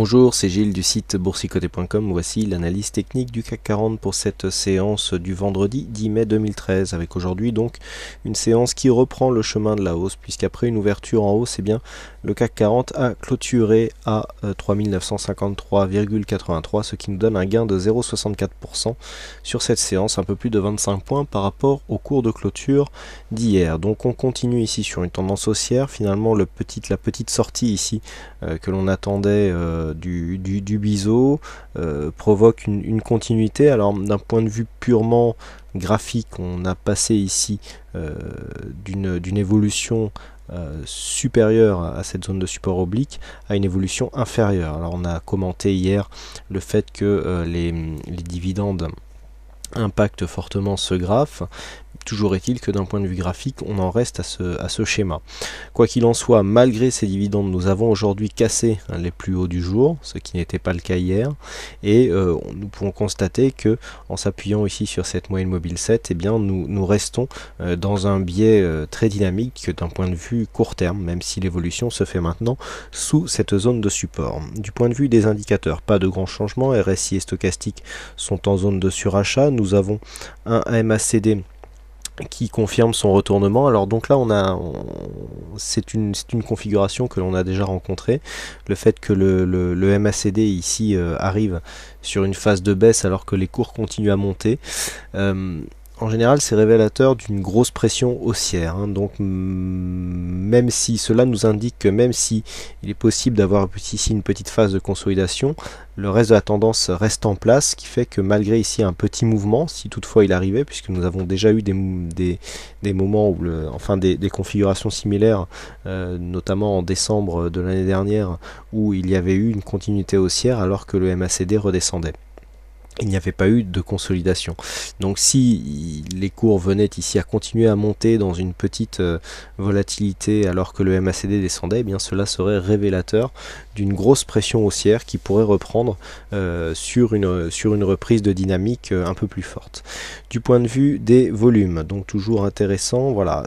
Bonjour, c'est Gilles du site boursicoté.com. Voici l'analyse technique du CAC 40 pour cette séance du vendredi 10 mai 2013, avec aujourd'hui donc une séance qui reprend le chemin de la hausse, puisqu'après une ouverture en hausse, eh bien, le CAC 40 a clôturé à 3953,83, ce qui nous donne un gain de 0,64% sur cette séance, un peu plus de 25 points par rapport au cours de clôture d'hier. Donc on continue ici sur une tendance haussière. Finalement, la petite sortie ici que l'on attendait du biseau provoque une continuité. Alors d'un point de vue purement graphique, on a passé ici d'une évolution supérieure à cette zone de support oblique à une évolution inférieure. Alors on a commenté hier le fait que les dividendes impactent fortement ce graphe. Toujours est-il que d'un point de vue graphique, on en reste à ce schéma. Quoi qu'il en soit, malgré ces dividendes, nous avons aujourd'hui cassé les plus hauts du jour, ce qui n'était pas le cas hier, et nous pouvons constater que en s'appuyant ici sur cette moyenne mobile 7, eh bien, nous restons dans un biais très dynamique d'un point de vue court terme, même si l'évolution se fait maintenant sous cette zone de support. Du point de vue des indicateurs, pas de grands changements. RSI et stochastique sont en zone de surachat. Nous avons un MACD qui confirme son retournement. Alors donc là c'est une configuration que l'on a déjà rencontrée, le fait que le MACD ici arrive sur une phase de baisse alors que les cours continuent à monter. En général, c'est révélateur d'une grosse pression haussière, hein. Donc même si cela nous indique que même si il est possible d'avoir ici une petite phase de consolidation, le reste de la tendance reste en place, ce qui fait que malgré ici un petit mouvement, si toutefois il arrivait, puisque nous avons déjà eu des moments où des configurations similaires, notamment en décembre de l'année dernière, où il y avait eu une continuité haussière alors que le MACD redescendait. Il n'y avait pas eu de consolidation. Donc si les cours venaient ici à continuer à monter dans une petite volatilité alors que le MACD descendait, eh bien cela serait révélateur d'une grosse pression haussière qui pourrait reprendre sur une reprise de dynamique un peu plus forte. Du point de vue des volumes, donc toujours intéressant, voilà.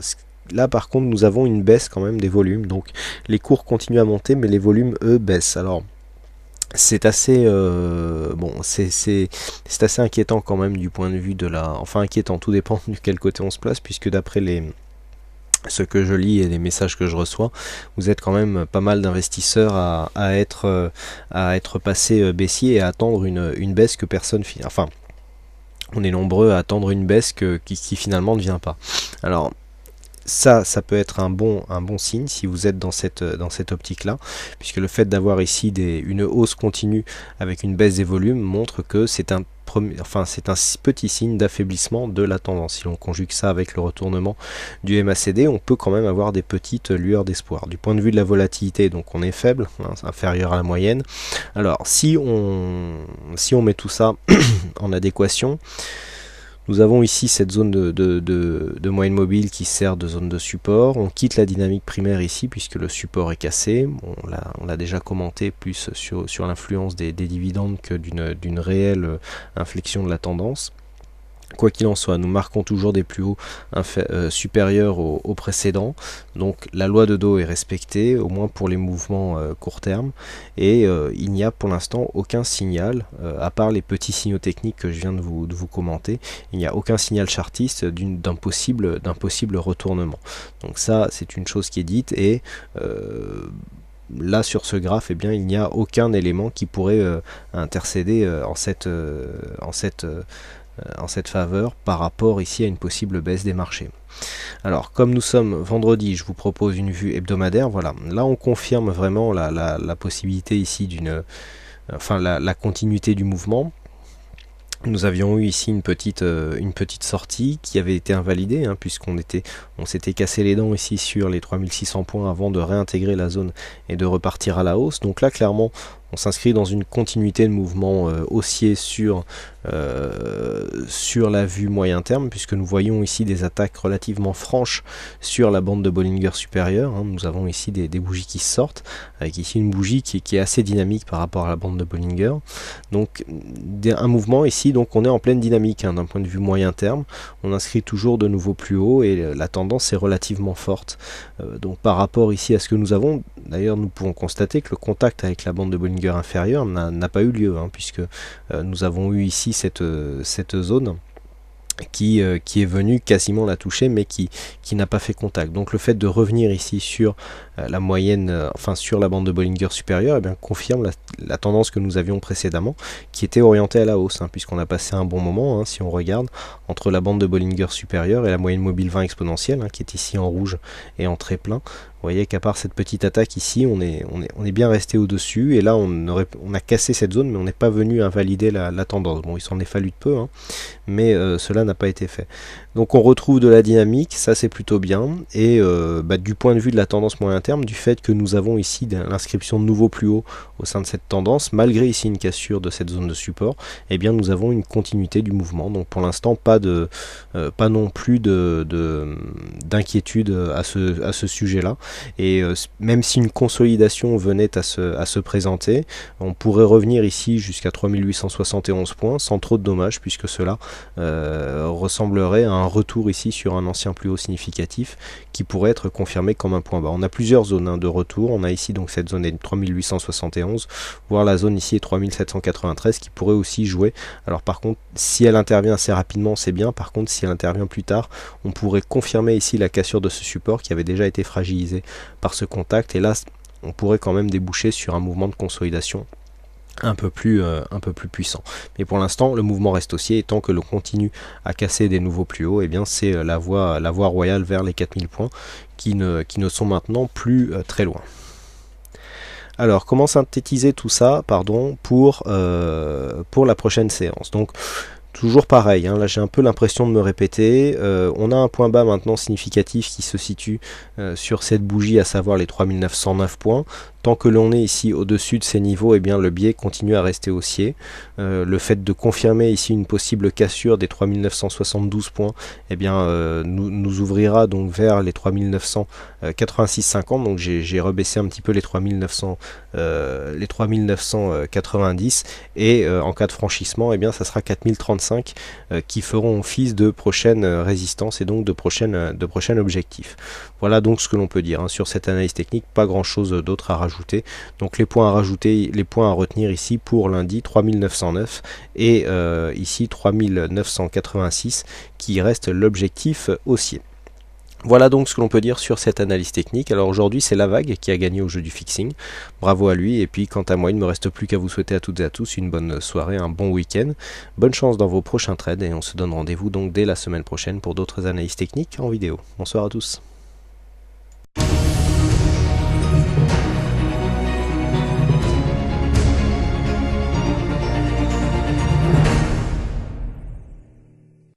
Là par contre nous avons une baisse quand même des volumes, donc les cours continuent à monter mais les volumes eux baissent. Alors c'est assez c'est assez inquiétant quand même du point de vue de inquiétant, tout dépend de quel côté on se place, puisque d'après ce que je lis et les messages que je reçois, vous êtes quand même pas mal d'investisseurs à être passés baissiers et à attendre une baisse que personne on est nombreux à attendre une baisse qui finalement ne vient pas. Alors ça peut être un bon signe si vous êtes dans cette optique-là, puisque le fait d'avoir ici une hausse continue avec une baisse des volumes montre que c'est un petit signe d'affaiblissement de la tendance. Si l'on conjugue ça avec le retournement du MACD, on peut quand même avoir des petites lueurs d'espoir. Du point de vue de la volatilité, donc on est faible, hein, c'est inférieur à la moyenne. Alors si on met tout ça en adéquation, nous avons ici cette zone de moyenne mobile qui sert de zone de support. On quitte la dynamique primaire ici puisque le support est cassé. On l'a déjà commenté plus sur l'influence des dividendes que d'une réelle inflexion de la tendance. Quoi qu'il en soit, nous marquons toujours des plus hauts supérieurs aux précédents. Donc la loi de Dow est respectée, au moins pour les mouvements court terme. Et il n'y a pour l'instant aucun signal, à part les petits signaux techniques que je viens de vous commenter, il n'y a aucun signal chartiste d'un possible retournement. Donc ça, c'est une chose qui est dite. Et là sur ce graphe, eh bien, il n'y a aucun élément qui pourrait intercéder en cette faveur par rapport ici à une possible baisse des marchés. Alors comme nous sommes vendredi, je vous propose une vue hebdomadaire. Voilà, là on confirme vraiment la possibilité ici la continuité du mouvement. Nous avions eu ici une petite sortie qui avait été invalidée, hein, puisqu'on s'était cassé les dents ici sur les 3600 points avant de réintégrer la zone et de repartir à la hausse. Donc là clairement on s'inscrit dans une continuité de mouvement haussier sur sur la vue moyen terme, puisque nous voyons ici des attaques relativement franches sur la bande de Bollinger supérieure. Nous avons ici des bougies qui sortent, avec ici une bougie qui est assez dynamique par rapport à la bande de Bollinger. Donc un mouvement ici, donc on est en pleine dynamique d'un point de vue moyen terme. On inscrit toujours de nouveau plus haut et la tendance est relativement forte. Donc par rapport ici à ce que nous avons, d'ailleurs nous pouvons constater que le contact avec la bande de Bollinger inférieure n'a pas eu lieu, puisque nous avons eu ici cette zone qui est venu quasiment la toucher, mais qui n'a pas fait contact. Donc le fait de revenir ici sur la moyenne, enfin sur la bande de Bollinger supérieure, confirme la tendance que nous avions précédemment, qui était orientée à la hausse, puisqu'on a passé un bon moment, si on regarde, entre la bande de Bollinger supérieure et la moyenne mobile 20 exponentielle, qui est ici en rouge et en très plein. Vous voyez qu'à part cette petite attaque ici, on est bien resté au-dessus, et là on a cassé cette zone, mais on n'est pas venu invalider la tendance. Bon, il s'en est fallu de peu, mais cela n'a pas été fait. Donc on retrouve de la dynamique, ça c'est plutôt bien, et du point de vue de la tendance moyen terme, du fait que nous avons ici l'inscription de nouveau plus haut au sein de cette tendance, malgré ici une cassure de cette zone de support, eh bien nous avons une continuité du mouvement. Donc pour l'instant pas non plus d'inquiétude à ce sujet-là. Et même si une consolidation venait à se présenter, on pourrait revenir ici jusqu'à 3871 points sans trop de dommages, puisque cela ressemblerait à un retour ici sur un ancien plus haut significatif qui pourrait être confirmé comme un point bas. On a plusieurs zones de retour. On a ici donc cette zone est 3871, voire la zone ici est 3793 qui pourrait aussi jouer. Alors par contre, si elle intervient assez rapidement, c'est bien. Par contre, si elle intervient plus tard, on pourrait confirmer ici la cassure de ce support qui avait déjà été fragilisé par ce contact, et là on pourrait quand même déboucher sur un mouvement de consolidation un peu plus puissant. Mais pour l'instant le mouvement reste haussier, et tant que l'on continue à casser des nouveaux plus hauts, et bien c'est la voie royale vers les 4000 points qui ne sont maintenant plus très loin. Alors comment synthétiser tout ça pour la prochaine séance? Donc toujours pareil, là j'ai un peu l'impression de me répéter. On a un point bas maintenant significatif qui se situe sur cette bougie, à savoir les 3909 points. Tant que l'on est ici au-dessus de ces niveaux, eh bien le biais continue à rester haussier. Le fait de confirmer ici une possible cassure des 3972 points, eh bien nous ouvrira donc vers les 3986,50. Donc j'ai rebaissé un petit peu les 3990, et en cas de franchissement, eh bien ça sera 4035 qui feront office de prochaine résistance et donc de prochain objectif. Voilà donc ce que l'on peut dire sur cette analyse technique. Pas grand chose d'autre à rajouter. Donc les points à retenir ici pour lundi, 3909 et ici 3986 qui reste l'objectif haussier. Voilà donc ce que l'on peut dire sur cette analyse technique. Alors aujourd'hui c'est La Vague qui a gagné au jeu du fixing, bravo à lui, et puis quant à moi il ne me reste plus qu'à vous souhaiter à toutes et à tous une bonne soirée, un bon week-end, bonne chance dans vos prochains trades, et on se donne rendez-vous donc dès la semaine prochaine pour d'autres analyses techniques en vidéo. Bonsoir à tous.